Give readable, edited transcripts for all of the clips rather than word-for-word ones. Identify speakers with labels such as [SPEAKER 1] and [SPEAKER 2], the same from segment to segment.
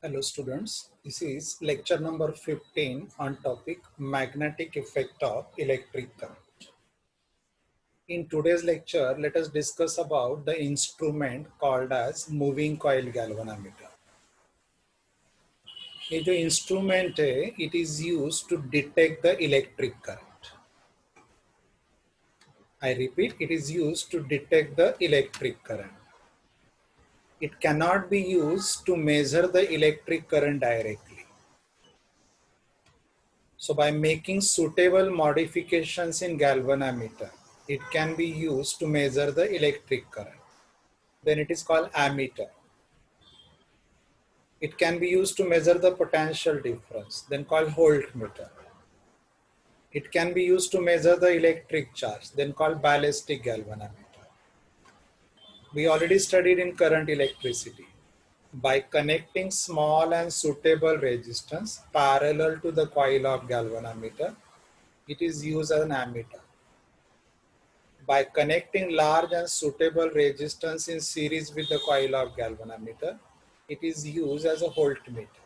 [SPEAKER 1] Hello students, this is lecture number 15 on topic magnetic effect of electric current. In today's lecture, let us discuss about the instrument called as moving coil galvanometer. ये जो instrument है, it is used to detect the electric current. I repeat, it is used to detect the electric current. It cannot be used to measure the electric current directly. So by making suitable modifications in galvanometer, it can be used to measure the electric current. Then it is called ammeter. It can be used to measure the potential difference, then called voltmeter. It can be used to measure the electric charge, then called ballistic galvanometer. We already studied in current electricity. By connecting small and suitable resistance parallel to the coil of galvanometer, it is used as an ammeter. By connecting large and suitable resistance in series with the coil of galvanometer, it is used as a voltmeter.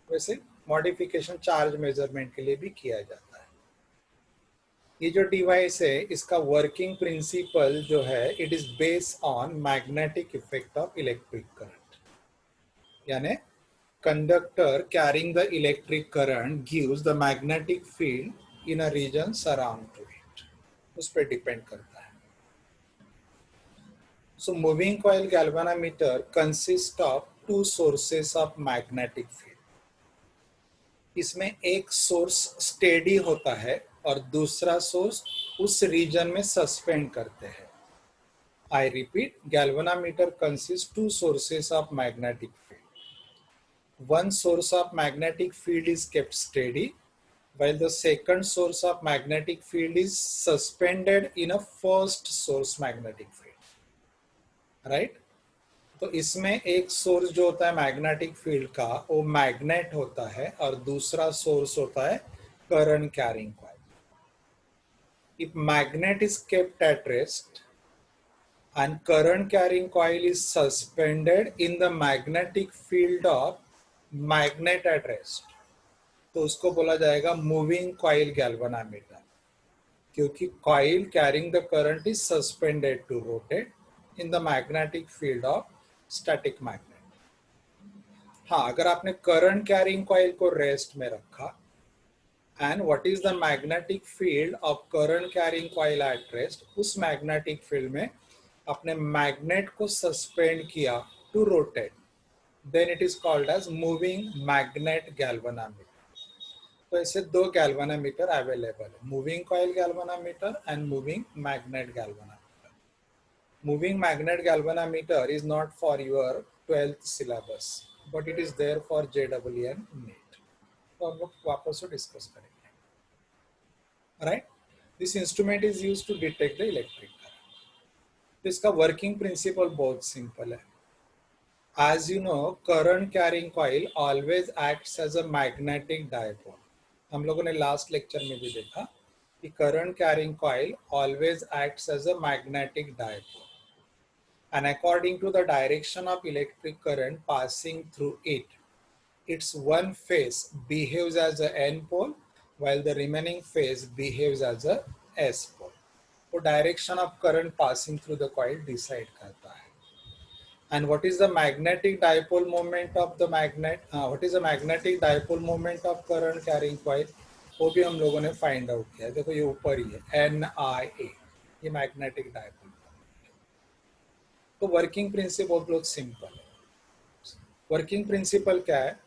[SPEAKER 1] वैसे modification charge measurement के लिए भी किया जाता है. ये जो device है इसका वर्किंग प्रिंसिपल जो है it is based on magnetic effect of electric current. यानी conductor carrying the electric current gives the magnetic field in a region surround to it. उस पर डिपेंड करता है. So moving coil galvanometer consists of two sources of magnetic field. इसमें एक source steady होता है और दूसरा सोर्स उस रीजन में सस्पेंड करते हैं. I repeat, galvanometer consists two sources of magnetic field. One source of magnetic field is kept steady, while the second source of magnetic field is suspended in a first source magnetic field. Right? तो इसमें एक source जो होता है magnetic field का वो magnet होता है और दूसरा सोर्स होता है current carrying coil. If magnet is kept at rest and current carrying coil is suspended in the magnetic field of magnet at rest, तो उसको बोला जाएगा मूविंग कॉइल गैल्वेनोमीटर, क्योंकि coil carrying the current is suspended to rotate in the magnetic field of static magnet. हाँ, अगर आपने current carrying coil को rest में रखा and what is the magnetic field of current carrying coil at rest, उस magnetic field में अपने magnet को सस्पेंड किया to rotate, then it is called as moving magnet galvanometer. तो ऐसे दो गैल्वेनोमीटर अवेलेबल है, moving coil galvanometer and moving magnet galvanometer. Moving magnet galvanometer is not for your 12th syllabus, but it is there for JEE and NEET. तो हम लोग वापस से discuss करेंगे. Right, this instrument is used to detect the electric. तो इसका working principle बहुत simple है. As you know, current carrying coil always acts as a magnetic dipole. हम लोगों ने लास्ट लेक्चर में भी देखा कि current carrying coil always acts as a magnetic dipole, and according to the direction of electric current passing through it, its one phase behaves as a N pole while the remaining phase behaves as a S pole. वो direction of current passing through the coil decide करता है. And what is the magnetic dipole moment of the magnet, what is the magnetic dipole moment of current carrying coil, वो भी हम लोगों ने find out किया. देखो ये ऊपर ही है NIA, ये मैग्नेटिक डाइपोल. तो वर्किंग प्रिंसिपल बहुत सिंपल है. वर्किंग प्रिंसिपल क्या है?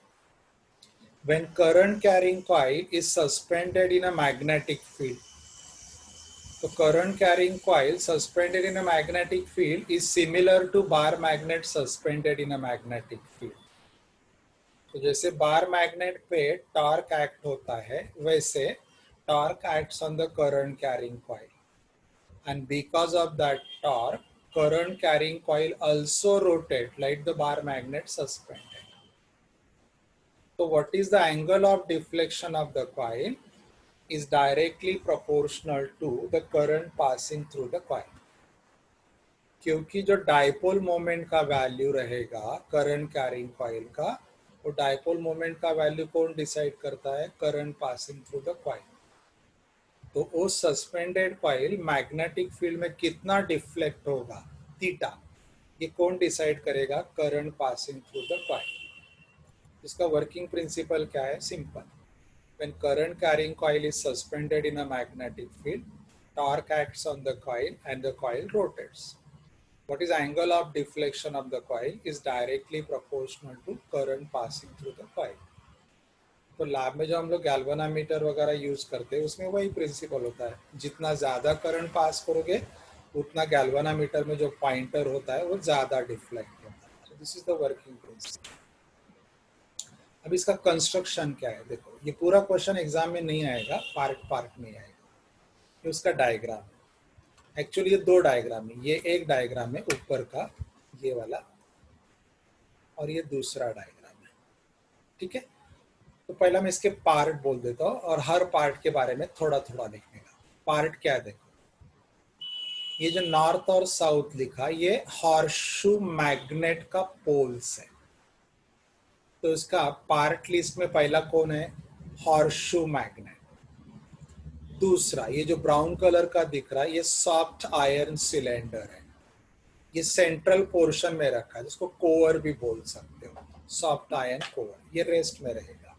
[SPEAKER 1] When current carrying coil is suspended in a magnetic field, तो current carrying coil suspended in a magnetic field is similar to bar magnet suspended in a magnetic field. तो जैसे bar magnet पे torque act होता है वैसे torque acts on the current carrying coil, and because of that torque current carrying coil also rotate like the bar magnet suspended. So what is the angle of deflection of the coil is directly proportional to the current passing through the coil. क्योंकि जो dipole moment का value रहेगा current carrying coil का, वो वो dipole moment का value कौन decide करता है? Current passing through the coil. तो वो सस्पेंडेड कॉइल मैग्नेटिक फील्ड में कितना डिफ्लेक्ट होगा, थीटा, ये कौन डिसाइड करेगा? Current passing through the coil. इसका वर्किंग प्रिंसिपल क्या है? Simple. When current carrying coil is suspended in a magnetic field, torque acts on the coil and the coil rotates. What is angle of deflection of the coil is directly proportional to current passing through the coil. तो lab में जो हम लोग galvanometer वगैरह use करते हैं उसमें वही प्रिंसिपल होता है, जितना ज़्यादा करंट पास करोगे उतना गैल्वेनोमीटर में जो पॉइंटर होता है वो ज़्यादा डिफ्लेक्ट होता है। सो this is the working principle. अब इसका कंस्ट्रक्शन क्या है? देखो, ये पूरा क्वेश्चन एग्जाम में नहीं आएगा, पार्ट पार्ट में आएगा। ये उसका डायग्राम है। एक्चुअली ये दो डायग्राम है, ये एक डायग्राम है ऊपर का ये वाला, और ये दूसरा डायग्राम है। ठीक है, तो पहला मैं इसके पार्ट बोल देता हूँ और हर पार्ट के बारे में थोड़ा थोड़ा लिखने का। पार्ट क्या है? देखो, ये जो नॉर्थ और साउथ लिखा, ये हॉर्सशू मैग्नेट का पोल्स है। तो इसका पार्ट लिस्ट में पहला कौन है? Horseshoe magnet. दूसरा, ये जो ब्राउन कलर का दिख रहा है, ये सॉफ्ट आयरन सिलेंडर है। ये सेंट्रल पोर्शन में रखा है, जिसको कोर भी बोल सकते हो, सॉफ्ट आयरन कोर। ये रेस्ट में रहेगा।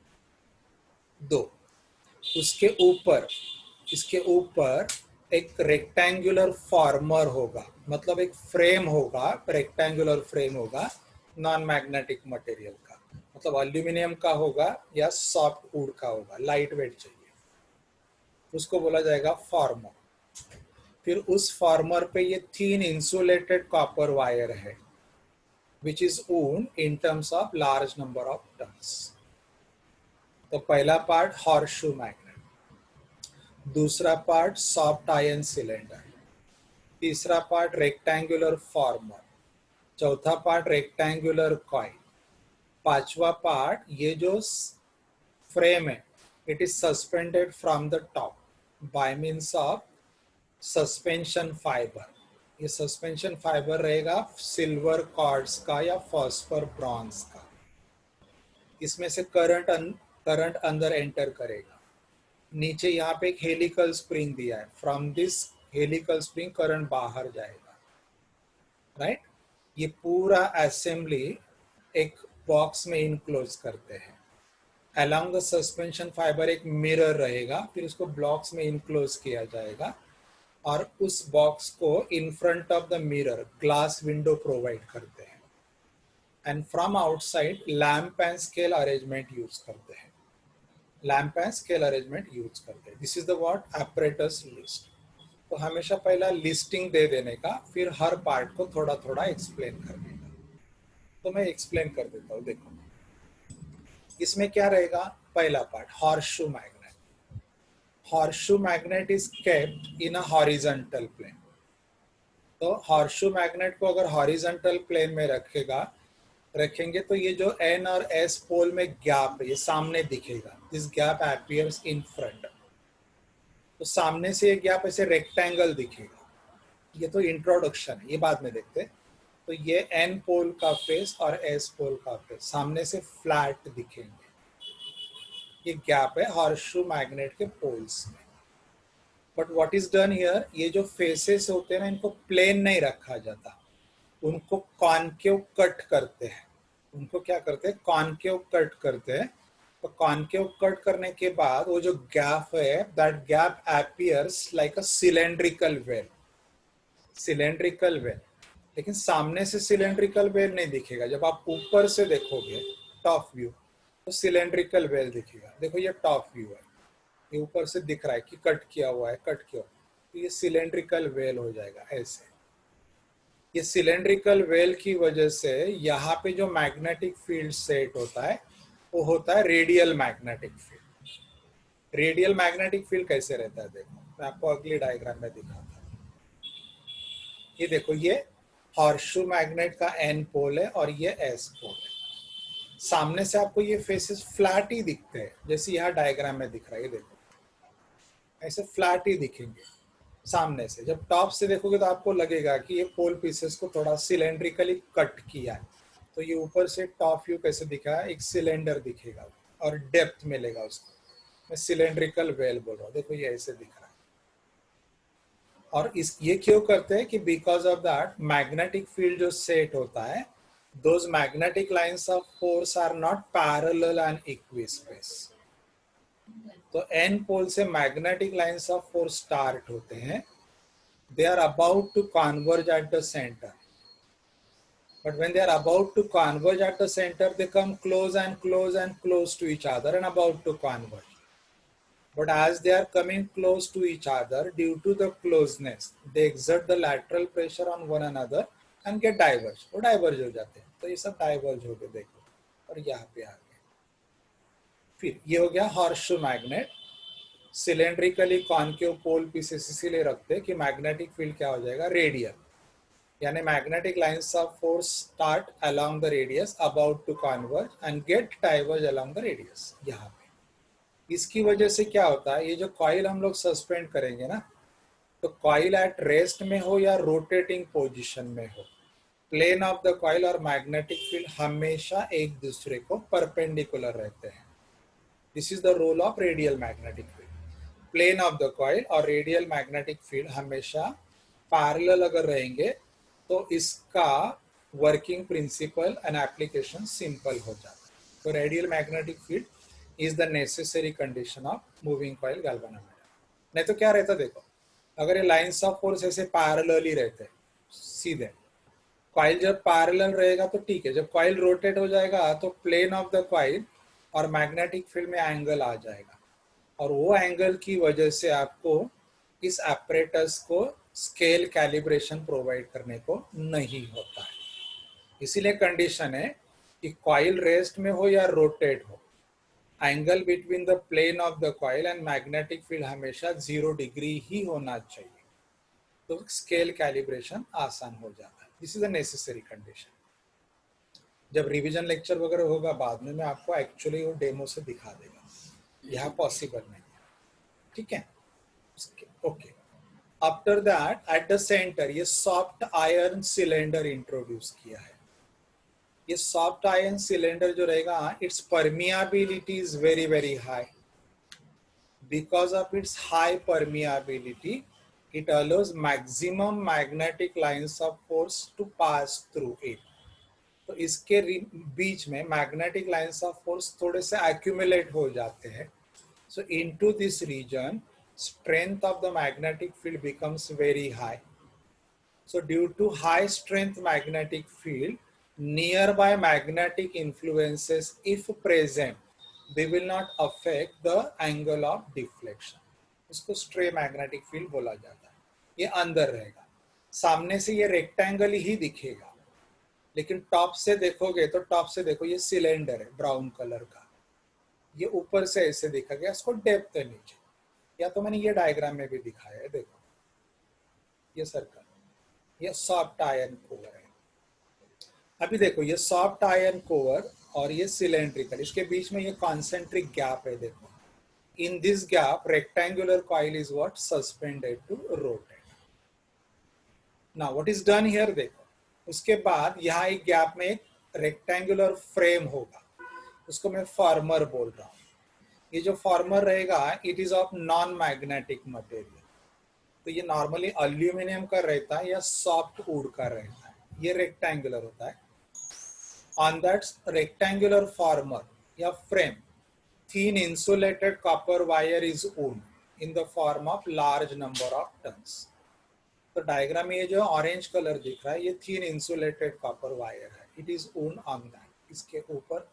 [SPEAKER 1] दो, उसके ऊपर, इसके ऊपर एक रेक्टेंगुलर फॉर्मर होगा, मतलब एक फ्रेम होगा, रेक्टेंगुलर फ्रेम होगा नॉन मैग्नेटिक मटेरियल का, मतलब एल्यूमिनियम का होगा या सॉफ्ट वुड का होगा, लाइट वेट चाहिए, उसको बोला जाएगा फॉर्मर। फिर उस फॉर्मर पे ये थिन इंसुलेटेड कॉपर वायर है, which is own in terms of large number of turns. तो पहला पार्ट हॉर्सशू मैग्नेट, दूसरा पार्ट सॉफ्ट आयरन सिलेंडर, तीसरा पार्ट रेक्टेंगुलर फॉर्मर, चौथा पार्ट रेक्टेंगुलर कॉइल, पांचवा पार्ट ये जो फ्रेम है, it is suspended from the top bye means of suspension fibre. ये सस्पेंशन फाइबर रहेगा सिल्वर कॉर्ड्स का या फॉस्फर ब्रॉन्ज का। इसमें से करंट अंदर एंटर करेगा। नीचे यहाँ पे एक हेलिकल स्प्रिंग दिया है, from this helical spring current बाहर जाएगा, राइट। ये पूरा असेंबली एक बॉक्स में इनक्लोज करते हैं। अलोंग द सस्पेंशन फाइबर एक मिरर रहेगा, फिर उसको ब्लॉक्स में इनक्लोज किया जाएगा और उस बॉक्स को in front of the mirror glass window provide करते हैं। And from outside lamp and scale arrangement use करते हैं, lamp and scale arrangement use करते हैं। This is the what apparatus list. तो हमेशा पहला लिस्टिंग दे देने का, फिर हर पार्ट को थोड़ा थोड़ा एक्सप्लेन करने का। तो मैं एक्सप्लेन कर देता हूँ। देखो, इसमें क्या रहेगा? पहला part horseshoe magnet. Horseshoe magnet is kept in a horizontal plane. तो हॉर्सशू मैग्नेट को अगर हॉरिजॉन्टल प्लेन में रखेंगे तो ये जो एन और एस पोल में गैप है, ये सामने दिखेगा। This gap appears in front. तो सामने से ये गैप ऐसे रेक्टेंगल दिखेगा। ये तो इंट्रोडक्शन है, ये बाद में देखते हैं। तो ये एन पोल का फेस और एस पोल का फेस सामने से फ्लैट दिखेंगे। ये गैप है हॉर्सशू मैग्नेट के पोल्स में। But what is done here, ये जो फेसेस होते हैं ना, इनको प्लेन नहीं रखा जाता, उनको कॉनकेव कट करते हैं। उनको क्या करते हैं? कॉनकेव कट करते हैं। तो कॉनकेव कट करने के बाद वो जो गैप है, that gap appears like a cylindrical well. Cylindrical well, लेकिन सामने से सिलेंड्रिकल वेल नहीं दिखेगा। जब आप ऊपर से देखोगे टॉप व्यू, तो सिलेंड्रिकल वेल दिखेगा। देखो, ये टॉप व्यू है, ये ऊपर से दिख रहा है कि कट किया हुआ है, कट किया हुआ, तो ये सिलेंड्रिकल वेल हो जाएगा ऐसे। ये सिलेंड्रिकल वेल की वजह से यहाँ पे जो मैग्नेटिक फील्ड सेट होता है वो होता है radial magnetic field. Radial magnetic field कैसे रहता है? देखो, मैं आपको अगली डायग्राम में दिखाता हूँ। ये देखो, ये हॉर्सशू मैग्नेट का एन पोल है और ये एस पोल है। सामने से आपको ये फेसेस फ्लैट ही दिखते हैं, जैसे यहाँ डायग्राम में दिख रहा है। देखो, ऐसे फ्लैट ही दिखेंगे सामने से। जब टॉप से देखोगे तो आपको लगेगा कि ये पोल पीसेस को थोड़ा सिलेंड्रिकली कट किया है, तो ये ऊपर से टॉप व्यू कैसे दिखा है, एक सिलेंडर दिखेगा और डेप्थ मिलेगा उसको। मैं सिलेंड्रिकल वेल बोल रहा हूँ, देखो ये ऐसे दिख रहा है। और इस ये क्यों करते हैं कि because of that magnetic field जो सेट होता है, those magnetic lines of force are not parallel and equispace. तो एन पोल से magnetic lines of force start होते हैं, they are about to converge at the center, but when they are about to converge at the center, they come close and close and close to each other and about to converge. But as they are coming close to each other, due to the closeness, they exert the lateral pressure on one another and get diverged. वो diverge हो जाते हैं, तो ये सब diverge हो गए देखो, और यहाँ पे आ गए। फिर ये हो गया हॉर्सशू मैग्नेट। सिलेंड्रिकली कॉन्केव पोल पीसेस इसीलिए रखते हैं कि मैग्नेटिक फील्ड क्या हो जाएगा, रेडियल, यानी magnetic lines of force start along the radius, about to converge and get diverge along the radius. यहाँ पे इसकी वजह से क्या होता है, ये जो कॉइल हम लोग सस्पेंड करेंगे ना, तो कॉइल एट रेस्ट में हो या रोटेटिंग पोजीशन में हो, प्लेन ऑफ द कॉइल और मैग्नेटिक फील्ड हमेशा एक दूसरे को परपेंडिकुलर रहते हैं। This is the role of radial magnetic field. Plane of the coil और रेडियल मैग्नेटिक फील्ड हमेशा पैरेलल अगर रहेंगे तो इसका working principle and application simple हो जाता है। तो radial magnetic field is the necessary condition of moving coil galvanometer. नहीं तो क्या रहता, देखो अगर ये लाइंस ऑफ फोर्स ऐसे पैरेलल ही रहते सीधे, कॉइल जब पैरेलल रहेगा तो ठीक है, जब कॉइल रोटेट हो जाएगा तो प्लेन ऑफ द कॉइल और मैग्नेटिक फील्ड में एंगल आ जाएगा, और वो एंगल की वजह से आपको इस एपरेटस को स्केल कैलिब्रेशन प्रोवाइड करने को नहीं होता है। इसीलिए कंडीशन है कि कॉइल रेस्ट में हो या रोटेट हो, angle between the plane of the coil and magnetic field हमेशा 0 डिग्री ही होना चाहिए, तो स्केल कैलिब्रेशन आसान हो जाता है। This is a necessary condition. जब रिवीजन लेक्चर वगैरह होगा बाद में मैं आपको एक्चुअली वो डेमो से दिखा देगा, यह पॉसिबल नहीं है, ठीक है। Okay, after that at the centre ये सॉफ्ट आयरन सिलेंडर इंट्रोड्यूस किया है। ये सॉफ्ट आयरन सिलेंडर जो रहेगा, it's permeability is very very high. Because of its high permeability, it allows maximum magnetic lines of force to pass through it. तो इसके बीच में magnetic lines of force थोड़े से accumulate हो जाते हैं। So into this region, strength of the magnetic field becomes very high. So due to high strength magnetic field, nearby magnetic influences, if present, they will not affect the angle of deflection. इसको stray magnetic field बोला जाता है। ये अंदर रहेगा, सामने से ये रेक्टेंगल ही दिखेगा, लेकिन टॉप से देखोगे तो टॉप से देखो ये सिलेंडर है ब्राउन कलर का, ये ऊपर से ऐसे देखा गया, इसको डेप्थ है नीचे, या तो मैंने ये डायग्राम में भी दिखाया है, देखो ये सर्कल, ये सॉफ्ट आयरन कोर है। अभी देखो ये सॉफ्ट आयरन कोर और ये सिलेंड्रिकल, इसके बीच में ये कॉन्सेंट्रिक गैप है, देखो in this gap rectangular coil is what suspended to rotate. Now what is done here, देखो उसके बाद यहाँ एक गैप में एक रेक्टेंगुलर फ्रेम होगा, उसको मैं फॉर्मर बोल रहा हूँ। ये जो फॉर्मर रहेगा it is of non magnetic material, तो ये नॉर्मली एल्यूमिनियम का रहता है या सॉफ्ट वुड का रहता है, ये रेक्टेंगुलर होता है। ऑन दैट रेक्टेंगुलर फॉर्मर या frame, thin insulated copper wire is wound in the form of large number of turns. तो डायग्राम में ये जो ऑरेंज कलर दिख रहा है ये thin insulated copper wire है, it is wound on that, इसके ऊपर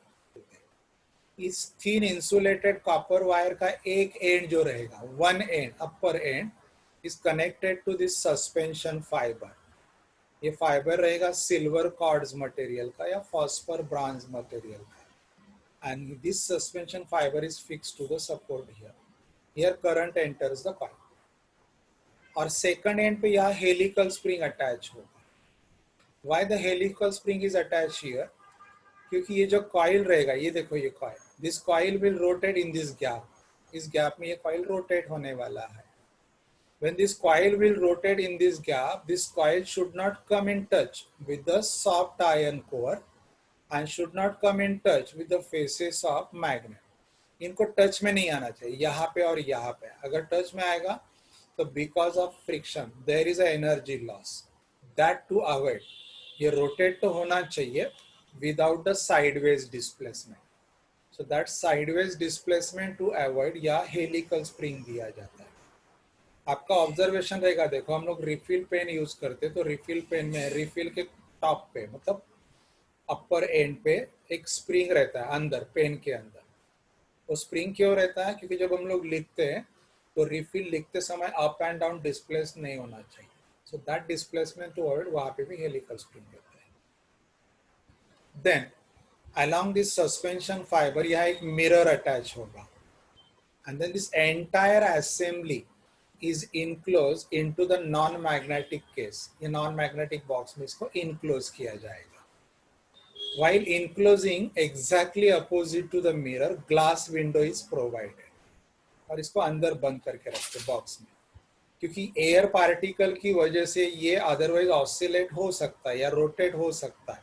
[SPEAKER 1] इस thin insulated copper wire का एक एंड जो रहेगा, one end upper end is connected to this suspension fiber. ये फाइबर रहेगा सिल्वर कॉर्ड्स मटेरियल का या फॉस्फर ब्रॉन्ज मटेरियल का, and this suspension fiber is fixed to the support here. Here current enters the coil. और second end पे यहाँ helical spring attach होगा। Why the helical spring is attached here? क्योंकि ये जो coil रहेगा, ये देखो ये coil, this coil will rotate in this gap. इस gap में ये coil rotate होने वाला है। When this coil will rotate in this gap, this coil should not come in touch with the soft iron core. and should not come in touch with the faces of magnet. इनको touch में नहीं आना चाहिए, यहाँ पे और यहाँ पे. अगर टच में आएगा तो because of friction there is a energy loss. That to avoid, ये रोटेट तो होना चाहिए without the sideways displacement. So that sideways displacement to avoid या हेलिकल स्प्रिंग दिया जाता है. आपका ऑब्जर्वेशन रहेगा, देखो हम लोग रिफिल पेन यूज करते, तो रिफिल पेन में रिफिल के टॉप पे मतलब अपर एंड पे एक स्प्रिंग रहता है अंदर, पेन के अंदर. वो स्प्रिंग क्यों रहता है? क्योंकि जब हम लोग लिखते हैं तो रिफिल लिखते समय अप एंड डाउन डिस्प्लेस नहीं होना चाहिए. So that displacement to avoid, वहां पे भी हेलिकल स्प्रिंग रहता है. Then along this suspension fiber यहाँ एक मिरर अटैच होगा, and then this entire assembly is enclosed into the non-magnetic case. ये non-magnetic box में इसको enclose किया जाएगा. While enclosing exactly opposite to the mirror, glass window is provided. और इसको अंदर बंद करके रखते बॉक्स में, क्योंकि एयर पार्टिकल की वजह से ये अदरवाइज ऑसिलेट हो सकता है या रोटेट हो सकता है,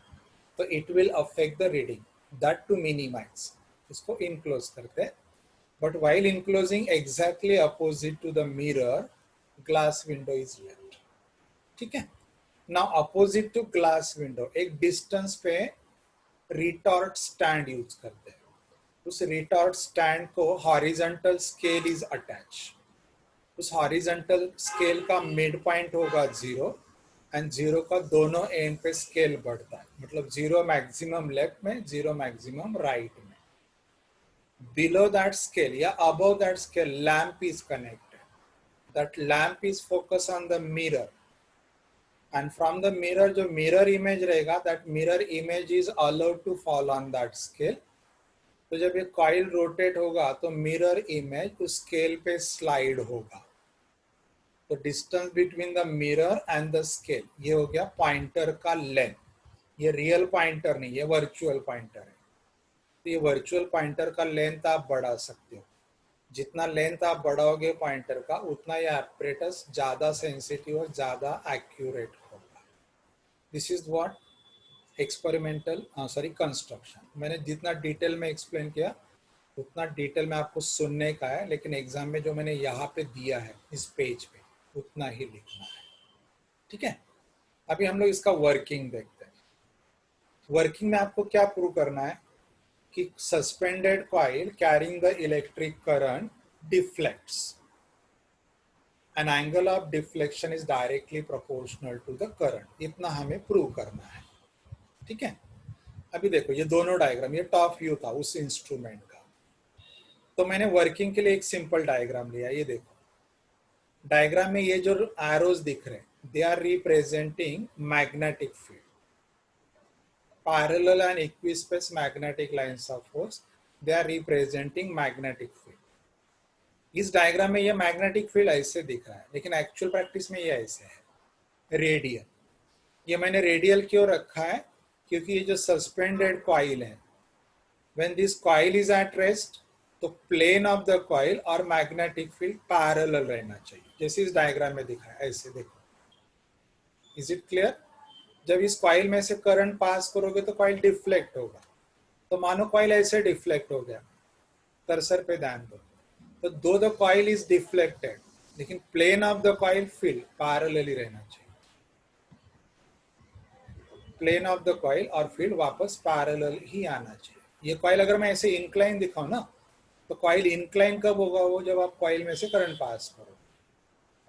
[SPEAKER 1] तो it will affect the reading. That to minimise इसको इनक्लोज करते हैं. But while enclosing exactly opposite to the mirror, glass window is left. ठीक है. Now opposite to glass window एक डिस्टेंस पे रिटॉर्ट स्टैंड यूज करते हैं. उस रिटॉर्ट स्टैंड को हॉरिजॉन्टल स्केल इज अटैच. उस हॉरिजॉन्टल स्केल का मिड पॉइंट होगा 0 एंड 0 का दोनों एंड पे स्केल बढ़ता है. मतलब 0 मैक्सिमम लेफ्ट में, 0 मैक्सिमम राइट में. बिलो दैट स्केल या above that scale lamp is connected. That lamp is focus on the mirror, and from the mirror जो मिरर इमेज रहेगा, that mirror image is allowed to fall on that scale. तो जब ये coil rotate होगा तो mirror image उस scale पे slide होगा. तो distance between the mirror and the scale, ये हो गया पॉइंटर का लेंथ. ये रियल पॉइंटर नहीं, ये वर्चुअल पॉइंटर है. तो ये वर्चुअल पॉइंटर का लेंथ आप बढ़ा सकते हो. जितना लेंथ आप बढ़ाओगे पॉइंटर का, उतना ये एपरेटस ज्यादा सेंसिटिव और ज्यादा एक्यूरेट होगा. This is what experimental construction. मैंने जितना डिटेल में एक्सप्लेन किया उतना डिटेल में आपको सुनने का है, लेकिन एग्जाम में जो मैंने यहाँ पे दिया है इस पेज पे उतना ही लिखना है. ठीक है. अभी हम लोग इसका वर्किंग देखते हैं. वर्किंग में आपको क्या प्रूव करना है कि suspended coil carrying the electric current deflects. An angle of deflection is directly proportional to the current. इतना हमें प्रूव करना है. ठीक है. अभी देखो ये दोनों डायग्राम, ये टॉप व्यू था उस इंस्ट्रूमेंट का. तो मैंने वर्किंग के लिए एक सिंपल डायग्राम लिया. ये देखो डायग्राम में ये जो एरोज दिख रहे हैं, they are representing magnetic field. Parallel and equispace magnetic lines of force, they are representing magnetic field. इस डायग्राम में ये मैग्नेटिक फील्ड ऐसे दिख रहा है, लेकिन एक्चुअल प्रैक्टिस में ये ऐसे है, रेडियल. ये मैंने रेडियल क्यों रखा है? क्योंकि ये जो सस्पेंडेड कॉइल है, when this coil is at rest, तो प्लेन ऑफ द कॉइल और मैग्नेटिक फील्ड पैरेलल रहना चाहिए, जैसे इस डायग्राम में दिखा है ऐसे. देखो, इज इट क्लियर? जब इस कॉइल में से करंट पास करोगे तो कॉइल डिफ्लेक्ट होगा. तो मानो कॉइल ऐसे डिफ्लेक्ट हो गया, कर्सर पे ध्यान दो. तो though the coil is deflected, लेकिन plane of the coil field parallel ही रहना चाहिए. प्लेन ऑफ द कॉइल और फील्ड वापस पैरेलल ही आना चाहिए. ये कॉइल अगर मैं ऐसे इंक्लाइन दिखाऊं ना, तो कॉइल इंक्लाइन कब होगा? वो जब आप कॉइल में से करंट पास करो.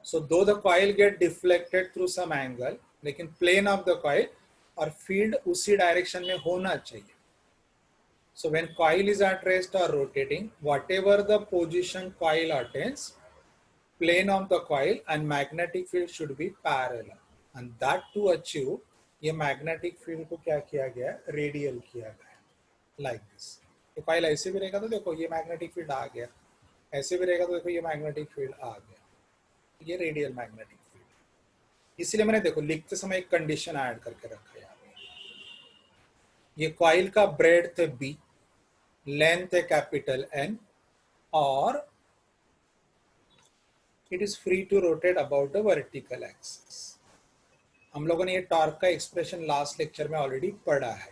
[SPEAKER 1] So though the coil get deflected through some angle, लेकिन प्लेन ऑफ द कॉइल और फील्ड उसी डायरेक्शन में होना चाहिए. So when coil is at rest और rotating, whatever the position coil attains, plane of the coil and magnetic field should be parallel, and that to achieve ये magnetic field को क्या किया गया है? रेडियल किया गया है, लाइक दिस. ये कॉइल ऐसे भी रहेगा तो देखो ये मैग्नेटिक फील्ड आ गया, ऐसे भी रहेगा तो देखो ये मैग्नेटिक फील्ड आ गया. ये रेडियल मैग्नेटिक फील्ड. इसलिए मैंने देखो लिखते समय एक कंडीशन ऐड करके रखा है. ये कॉइल का ब्रेड्थ है B, लेंथ है कैपिटल N, और it is free to rotate about the vertical axis. हम लोगों ने ये टॉर्क का एक्सप्रेशन लास्ट लेक्चर में ऑलरेडी पढ़ा है.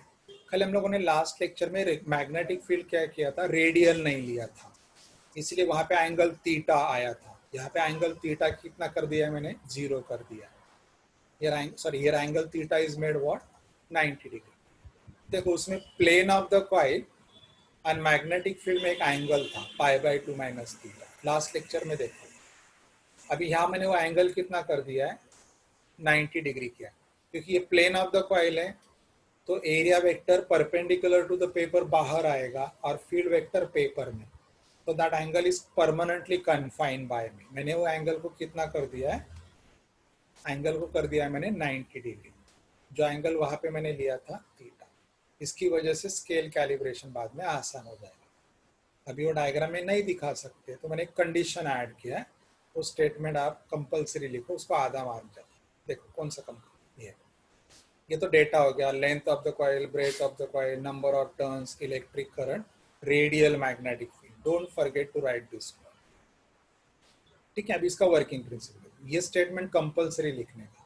[SPEAKER 1] कल हम लोगों ने लास्ट लेक्चर में मैग्नेटिक फील्ड क्या किया था, रेडियल नहीं लिया था, इसलिए वहां पे एंगल थीटा आया था। यहाँ पे एंगल थीटा कितना कर दिया है मैंने, 0 कर दिया। here angle theta is made what, 90 degree. देखो उसमें प्लेन ऑफ द कॉइल और मैग्नेटिक फील्ड में एक एंगल था π/2 माइनस थीटा, लास्ट लेक्चर में देखो। अभी यहाँ मैंने वो एंगल कितना कर दिया है, 90 डिग्री किया, क्योंकि ये प्लेन ऑफ द कॉइल है तो area vector perpendicular to the paper बाहर आएगा और फील्ड वेक्टर पेपर में, तो that angle is permanently confined by me. मैंने वो एंगल को कितना कर दिया है, एंगल को कर दिया है मैंने 90 डिग्री, जो एंगल वहां पे मैंने लिया था थीटा। इसकी वजह से स्केल कैलिब्रेशन बाद में आसान हो जाएगा। अभी वो डायग्राम में नहीं दिखा सकते तो मैंने एक कंडीशन ऐड किया है, वो स्टेटमेंट आप कंपलसरी लिखो, उसको आधा मार्क जाए। देखो कौन सा कंपनी है, ये तो डेटा हो गया, length of the coil, breadth of the coil, number of turns, electric current, radial magnetic field. Don't forget to write this. ठीक है, अभी इसका वर्किंग प्रिंसिपल, ये स्टेटमेंट कंपलसरी लिखने का,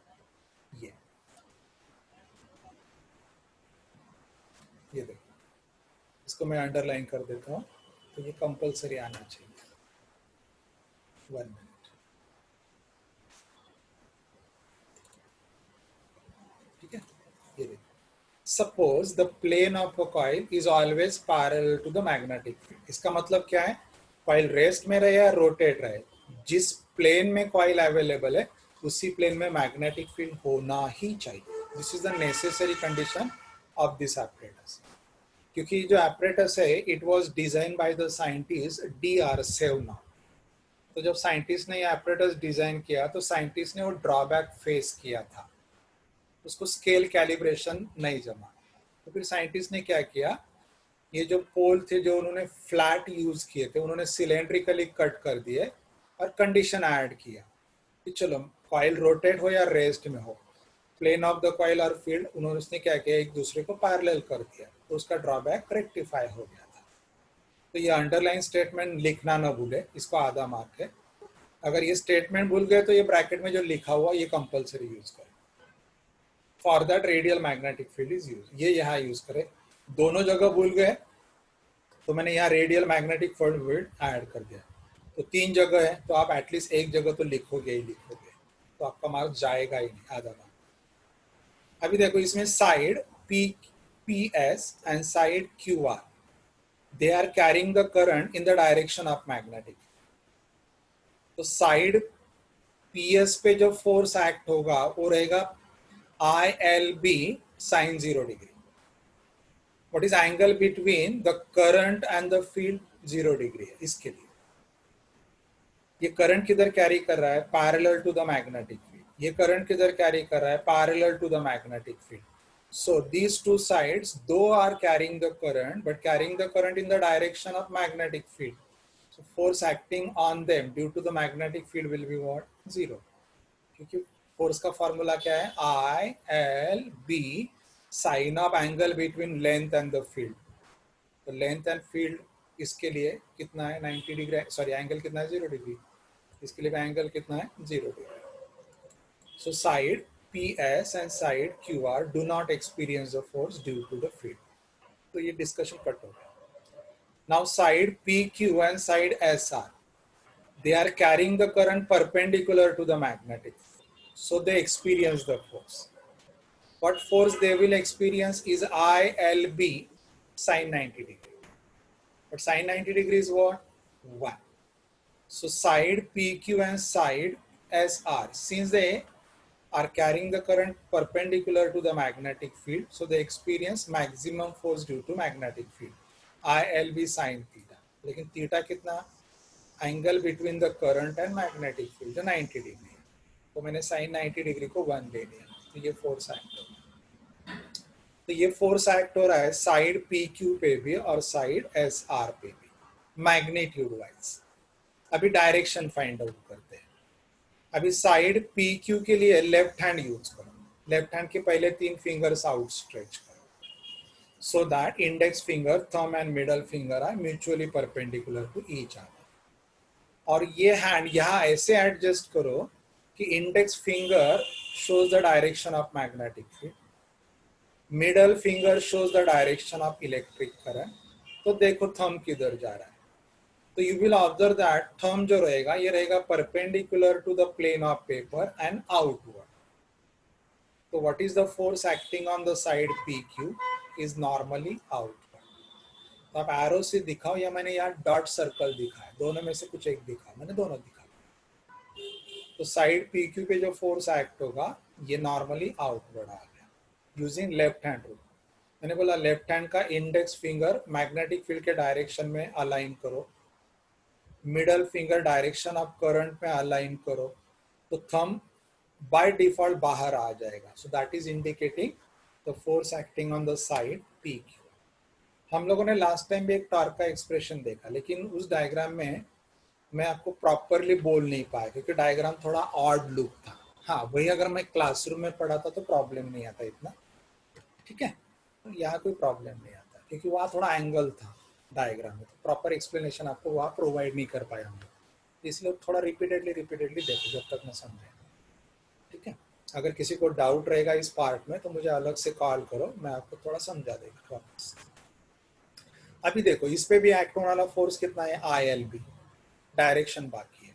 [SPEAKER 1] ये देखो, इसको मैं अंडरलाइन कर देता हूँ, तो ये कंपलसरी आना चाहिए। 1 मिनट, ठीक है, ये देखो। Suppose the plane of a coil is always parallel to the magnetic field. इसका मतलब क्या है, कॉइल रेस्ट में रहे या रोटेट रहे, जिस प्लेन में कॉइल अवेलेबल है उसी प्लेन में मैग्नेटिक फील्ड होना ही चाहिए। This is the necessary condition of this apparatus। क्योंकि जो apparatus है it was design by the scientist D.R. सेवना। तो जब साइंटिस्ट ने ये apparatus डिजाइन किया तो साइंटिस्ट ने वो ड्रॉबैक फेस किया था, उसको स्केल कैलिब्रेशन नहीं जमा। तो फिर साइंटिस्ट ने क्या किया, ये जो पोल थे जो उन्होंने फ्लैट यूज किए थे उन्होंने सिलेंड्रिकली कट कर दिए और कंडीशन ऐड किया कि चलो कॉइल रोटेट हो या रेस्ट में हो, प्लेन ऑफ द कॉइल और फील्ड उन्होंने उसने क्या किया, एक दूसरे को पैरेलल कर दिया, तो उसका ड्रॉबैक रेक्टिफाई हो गया था। तो ये अंडरलाइन स्टेटमेंट लिखना ना भूले, इसको आधा मार्क है। अगर ये स्टेटमेंट भूल गए तो ये ब्रैकेट में जो लिखा हुआ ये कंपलसरी यूज करें। For that radial magnetic field is use, ये यहाँ यूज करें। दोनों जगह भूल गए तो मैंने यहाँ रेडियल मैग्नेटिक फील्ड ऐड कर दिया। तो 3 जगह है तो आप एटलीस्ट एक जगह तो लिखोगे ही लिखोगे, तो आपका मार्क जाएगा ही नहीं, आधा मार्क। अभी देखो इसमें side PS and side QR, they are carrying the current in the direction of magnetic. तो साइड PS पे जो फोर्स एक्ट होगा वो रहेगा ILB sin 0 degree. What is angle between the current and the field, 0 degree है। इसके लिए ये करंट किधर कैरी कर रहा है, parallel to the magnetic field, ये करंट किधर कैरी कर रहा है, parallel to the magnetic field. So these two sides though are carrying the current but carrying the current in the direction of magnetic field, so force acting on them due to the magnetic field will be what, 0। क्योंकि force का formula क्या है, ILB sine of angle between length and the field. तो length and field इसके लिए कितना है, 90 degree, sorry angle कितना है, 0 डिग्री। इसके लिए एंगल कितना है, 0 degree. So side PS and side QR do not experience the force due to the field। तो ये डिस्कशन कट हो गया। Now side PQ and side SR, they are carrying the current perpendicular to the magnetic field, so they experience the force। What force they will experience is ILB sin 90 degree, but sin 90 degree is what, 1। So side PQ and side SR, since they are carrying the current perpendicular to the magnetic field, so they experience maximum force due to magnetic field, ILB sin theta। लेकिन theta कितना, angle between the current and magnetic field जो 90 degree है, तो मैंने sin 90 degree को 1 दे दिया, तो ये फोर्स एक्ट हो रहा है। तो ये फोर्स एक्ट हो रहा है साइड PQ पे भी और साइड SR पे भी, मैग्नीट्यूड वाइज। अभी डायरेक्शन फाइंड आउट करते हैं। अभी साइड PQ के लिए लेफ्ट हैंड यूज करो, लेफ्ट हैंड के पहले 3 फिंगर्स आउट स्ट्रेच करो, so that index finger, thumb and middle finger are mutually perpendicular to each other. और ये हैंड यहाँ ऐसे एडजस्ट करो कि index finger shows the direction of magnetic field middle finger shows the direction of electric current, तो देखो thumb किधर जा रहा है, तो you will observe that thumb जो रहेगा ये रहेगा perpendicular to the plane of paper and outward. तो what is the force acting on the side P Q is normally outward. तो आप एरो से दिखाओ या मैंने यहाँ डॉट सर्कल दिखाया, दोनों में से कुछ एक दिखा, मैंने दोनों दिखा. तो साइड पी क्यू पे जो फोर्स एक्ट होगा ये नॉर्मली आउटवर्ड आ गया यूजिंग लेफ्ट हैंड रूल. मैंने बोला लेफ्ट हैंड का इंडेक्स फिंगर मैग्नेटिक फील्ड के डायरेक्शन में अलाइन करो, middle finger direction of current में अलाइन करो, तो थंब बाय डिफॉल्ट बाहर आ जाएगा. So that is indicating the force acting on the side P Q. हम लोगों ने लास्ट टाइम भी एक टॉर्क का एक्सप्रेशन देखा, लेकिन उस डायग्राम में मैं आपको प्रॉपरली बोल नहीं पाया क्योंकि डायग्राम थोड़ा ऑड लुक था. हाँ, वही अगर मैं क्लासरूम में पढ़ाता तो प्रॉब्लम नहीं आता इतना, ठीक है. तो यहाँ कोई प्रॉब्लम नहीं आता क्योंकि वहाँ थोड़ा एंगल था डायग्राम में, तो प्रॉपर एक्सप्लेनेशन आपको वहाँ प्रोवाइड नहीं कर पाया हम, इसलिए थोड़ा रिपीटेडली देखो जब तक मैं समझे, ठीक है. अगर किसी को डाउट रहेगा इस पार्ट में तो मुझे अलग से कॉल करो, मैं आपको थोड़ा समझा देगा वापस. अभी देखो इस पे भी एक्ट होने वाला फोर्स कितना है, आई एल बी, डायरेक्शन बाकी है.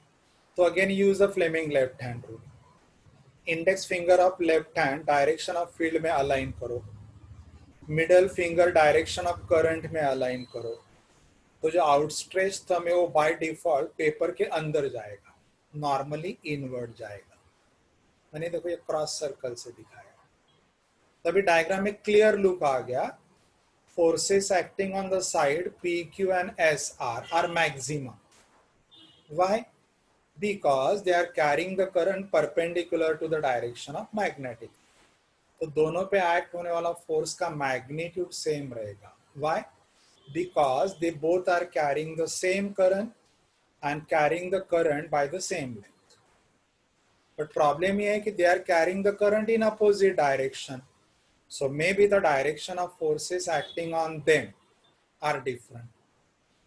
[SPEAKER 1] तो again use the Fleming left hand rule. Index finger of left hand direction of field में अलाइन करो, middle finger direction of current में अलाइन करो. तो जो आउटस्ट्रेच थंब है वो बाय डिफॉल्ट पेपर के अंदर जाएगा, नॉर्मली इनवर्ड जाएगा. मैंने देखो ये क्रॉस सर्कल से दिखाया. तभी डायग्राम में क्लियर लुक आ गया. Forces acting on the side P Q and S R maximum. Why? Because they are carrying the current perpendicular to the direction of magnetic. तो दोनों पे एक्ट होने वाला फोर्स का मैग्नीट्यूड सेम रहेगा. Why? Because they both are carrying the same current and carrying the current by the same length. But problem ये है कि they are carrying the current in opposite direction. So maybe the direction of forces acting on them are different.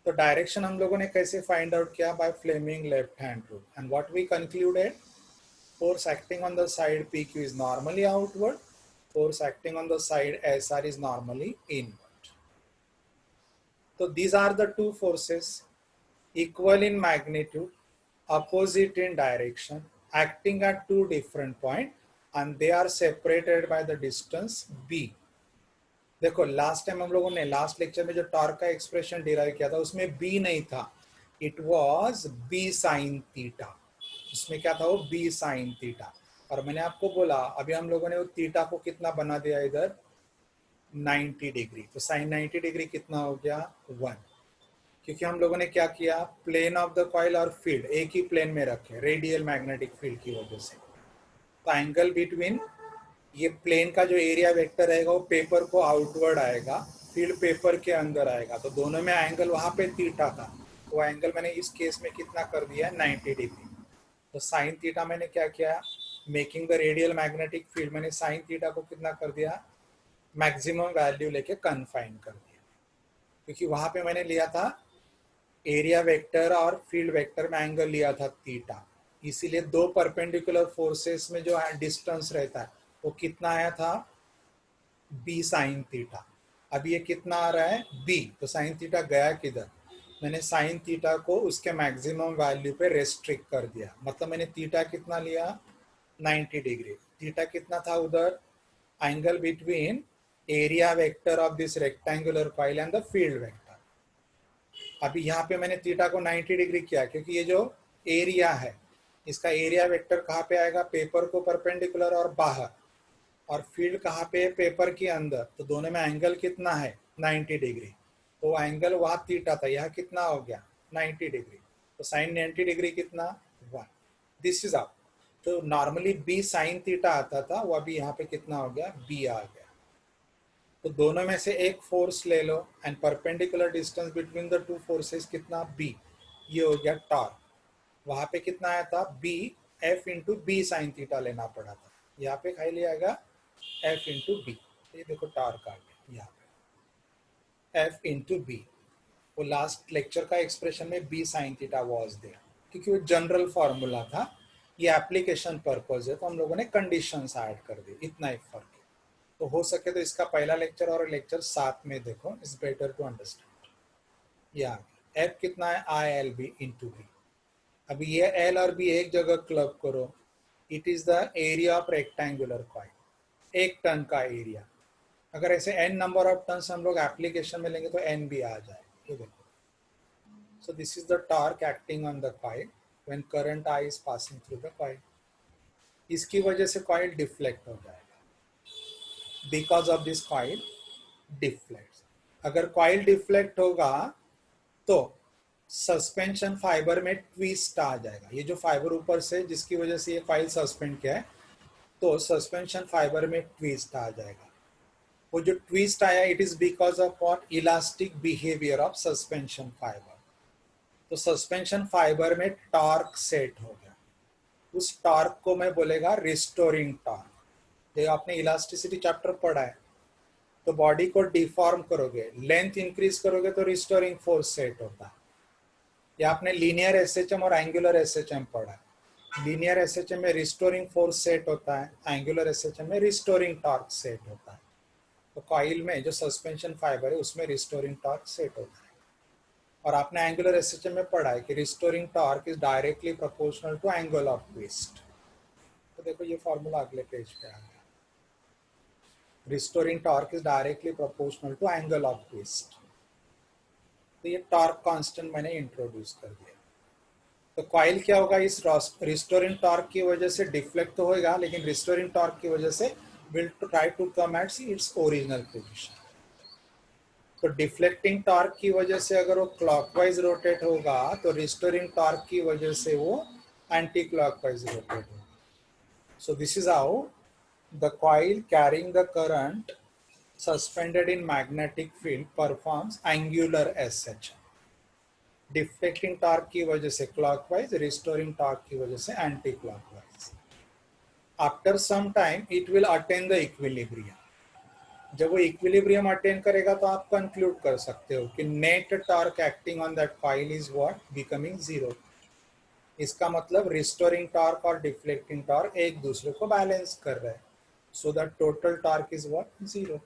[SPEAKER 1] तो direction हम लोगों ने कैसे find out किया, by Fleming left hand rule. And what we concluded, force acting on the side PQ is normally outward, force acting on the side SR is normally inward. So these are the two forces equal in magnitude, opposite in direction, acting at two different points, and they are separated by the distance B. देखो last time हम लोगों ने last lecture में जो torque का expression derive किया था उसमें बी नहीं था, it was B sine theta. इसमें क्या था, वो बी साइन थीटा. और मैंने आपको बोला अभी हम लोगों ने वो थीटा को कितना बना दिया इधर 90 डिग्री. तो साइन 90 डिग्री कितना हो गया 1, क्योंकि हम लोगों ने क्या किया, प्लेन ऑफ द कॉइल और फील्ड एक ही प्लेन में रखे रेडियल मैग्नेटिक फील्ड की वजह से. तो एंगल बिटवीन ये प्लेन का जो एरिया वेक्टर रहेगा वो पेपर को आउटवर्ड आएगा, फील्ड पेपर के अंदर आएगा. तो दोनों में एंगल वहां पे थीटा था, तो एंगल मैंने इस केस में कितना कर दिया 90 डिग्री. तो साइन थीटा मैंने क्या किया, making the radial magnetic field, मैंने साइन थीटा को कितना कर दिया, मैक्सिमम वैल्यू लेके कन्फाइन कर दिया. क्योंकि वहां पे मैंने लिया था एरिया वेक्टर और फील्ड वेक्टर में एंगल लिया था थीटा, इसीलिए दो परपेंडिकुलर फोर्सेस में जो डिस्टेंस रहता है वो कितना आया था बी साइन थीटा. अब ये कितना आ रहा है बी, तो साइन थीटा गया किधर, मैंने साइन थीटा को उसके मैक्सिमम वैल्यू पे रेस्ट्रिक्ट कर दिया. मतलब मैंने थीटा कितना लिया 90 डिग्री. थीटा कितना था उधर, angle between area vector of this rectangular coil and the field vector. अभी यहाँ पे मैंने थीटा को 90 डिग्री किया क्योंकि ये जो एरिया है इसका एरिया वेक्टर कहाँ पे आएगा, पेपर को परपेंडिकुलर और बाहर, और फील्ड कहाँ पे है, पेपर के अंदर. तो दोनों में एंगल कितना है 90 डिग्री. तो एंगल वहाँ थीटा था, यहाँ कितना हो गया 90 डिग्री. तो साइन 90 डिग्री कितना 1. This is up. तो नॉर्मली बी साइन थीटा आता था, वो अभी यहाँ पे कितना हो गया बी आ गया. तो दोनों में से एक फोर्स ले लो and perpendicular distance between the two forces कितना बी, ये हो गया टॉर्क. वहां पे कितना आया था B F into B sine theta लेना पड़ा था, यहाँ पे खाली आएगा एफ इंटू बी. ये देखो टॉर्क आ गया यहाँ पे एफ इंटू बी. वो लास्ट लेक्चर का एक्सप्रेशन में B sine theta was there क्योंकि वो जनरल फॉर्मूला था, ये एप्लीकेशन पर्पज है तो हम लोगों ने कंडीशंस ऐड कर दी, इतना ही फर्क है. तो हो सके तो इसका पहला लेक्चर और लेक्चर साथ में देखो, इज बेटर टू अंडरस्टैंड। या एफ कितना है, I L B into B. अभी ये एल और बी एक जगह क्लब करो, it is the area of rectangular coil, एक टन का एरिया। अगर ऐसे एन नंबर ऑफ टन्स हम लोग एप्लीकेशन में लेंगे तो एन भी आ जाए, ये देखो। सो this is the torque acting on the coil when current I is passing through the coil. इसकी वजह से कॉइल डिफ्लेक्ट हो जाएगा, because of this coil deflect. अगर कॉइल डिफ्लेक्ट होगा तो सस्पेंशन फाइबर में ट्विस्ट आ जाएगा। ये जो फाइबर ऊपर से जिसकी वजह से ये कॉइल सस्पेंड किया है, तो सस्पेंशन फाइबर में ट्विस्ट आ जाएगा। वो जो ट्विस्ट आया, it is because of what, elastic behaviour of suspension fibre. तो सस्पेंशन फाइबर में टॉर्क सेट हो गया, उस टॉर्क को मैं बोलेगा रिस्टोरिंग टॉर्क। जो आपने इलास्टिसिटी चैप्टर पढ़ा है, तो बॉडी को डिफॉर्म करोगे, लेंथ इंक्रीज करोगे तो रिस्टोरिंग फोर्स सेट होता है। या आपने लीनियर एसएचएम और एंगुलर एसएचएम पढ़ा है। लीनियर एसएचएम में रिस्टोरिंग फोर्स सेट होता है, एंगुलर एसएचएम में रिस्टोरिंग टॉर्क सेट होता है। तो कॉइल में जो सस्पेंशन फाइबर है उसमें रिस्टोरिंग टॉर्क सेट होता है। और आपने एंगुलर एसएचएम में पढ़ा है कि restoring torque is directly proportional to angle of twist. तो देखो ये फॉर्मूला अगले पेज पे आ गया, restoring torque is directly proportional to angle of twist. तो ये टॉर्क कांस्टेंट मैंने इंट्रोड्यूस कर दिया। तो कॉइल क्या होगा, इस रिस्टोरिंग टॉर्क की वजह से डिफ्लेक्ट तो होगा, लेकिन रिस्टोरिंग टॉर्क की वजह से will try to come at its original position. तो डिफ्लेक्टिंग टॉर्क की वजह से अगर वो क्लॉकवाइज रोटेट होगा, तो रिस्टोरिंग टॉर्क की वजह से वो एंटी क्लॉकवाइज रोटेट होगा। So this is how the coil carrying the current suspended in magnetic field performs angular SH। Deflecting torque की वजह से क्लॉकवाइज, रिस्टोरिंग टॉर्क की वजह से anticlockwise. After some time it will attain the equilibrium. जब वो equilibrium attain करेगा तो आप कंक्लूड कर सकते हो कि net torque acting on that coil is what, becoming zero. इसका मतलब रिस्टोरिंग टॉर्क और डिफ्लेक्टिंग टॉर्क एक दूसरे को बैलेंस कर रहे हैं, so that total torque is what, zero.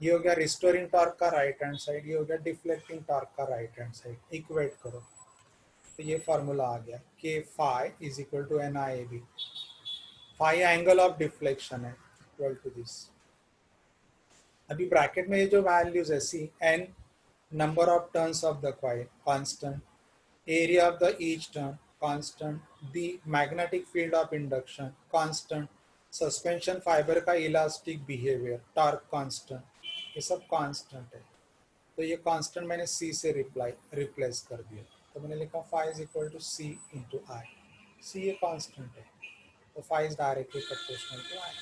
[SPEAKER 1] ये हो गया रिस्टोरिंग टॉर्क का राइट हैंड साइड, ये हो गया डिफ्लेक्टिंग टॉर्क का राइट हैंड साइड। इक्वेट करो तो ये फॉर्मूला आ गया, K phi is equal to N I A B. Phi angle of deflection है, इक्वल टू दिस। अभी ब्रैकेट में ये जो वैल्यूज है, see N number of turns of the coil constant, area of the each turn constant, B magnetic field of induction constant, suspension fibre का elastic behaviour, torque constant, ये सब constant है। तो ये कांस्टेंट मैंने सी से रिप्लेस कर दिया, तो मैंने लिखा phi is equal to C into I. C ये कांस्टेंट है, तो phi is directly proportional to I.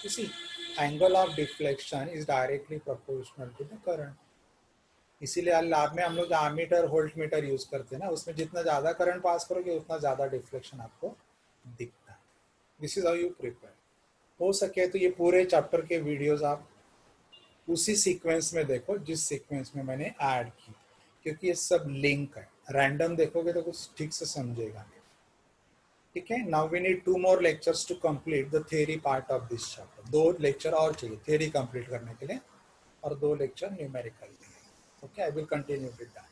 [SPEAKER 1] You see, angle of deflection is directly proportional to the current. इसीलिए लैब में हम लोग एमीटर वोल्ट मीटर यूज करते हैं ना, उसमें जितना ज्यादा करंट पास करोगे उतना ज्यादा डिफ्लेक्शन आपको दिखता है। This is how you prepare. हो सके तो ये पूरे चैप्टर के वीडियोस आप उसी सीक्वेंस में देखो जिस सीक्वेंस में मैंने ऐड की, क्योंकि ये सब लिंक है। रैंडम देखोगे तो कुछ ठीक से समझेगा नहीं। ठीक है, now we need 2 more lectures to complete the theory part of this chapter. 2 lecture और चाहिए थ्योरी कंप्लीट करने के लिए, और 2 लेक्चर न्यूमेरिकल के लिए। Okay, I will continue with that.